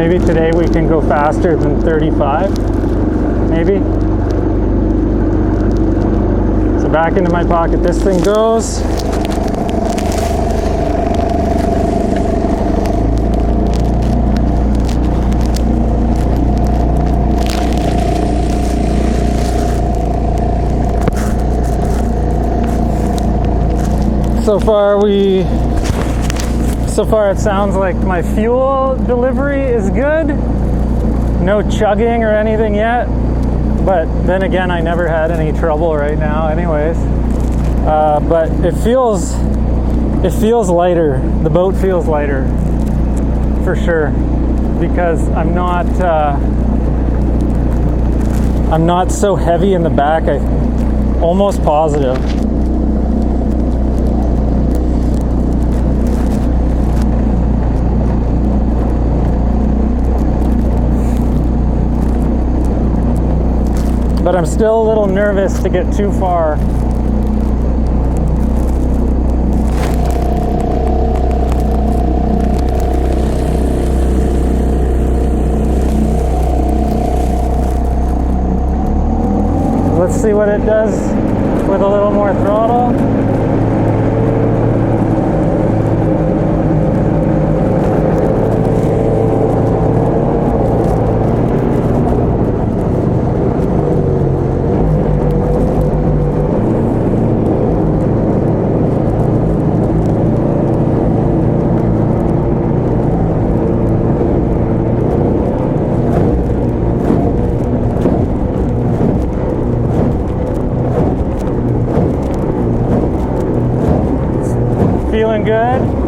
maybe today we can go faster than 35, maybe. So back into my pocket this thing goes. So far it sounds like my fuel delivery is good. No chugging or anything yet. But then again, I never had any trouble right now anyways. But it feels lighter. The boat feels lighter for sure, because I'm not so heavy in the back. I'm almost positive. But I'm still a little nervous to get too far. Let's see what it does with a little more throttle. Feeling good.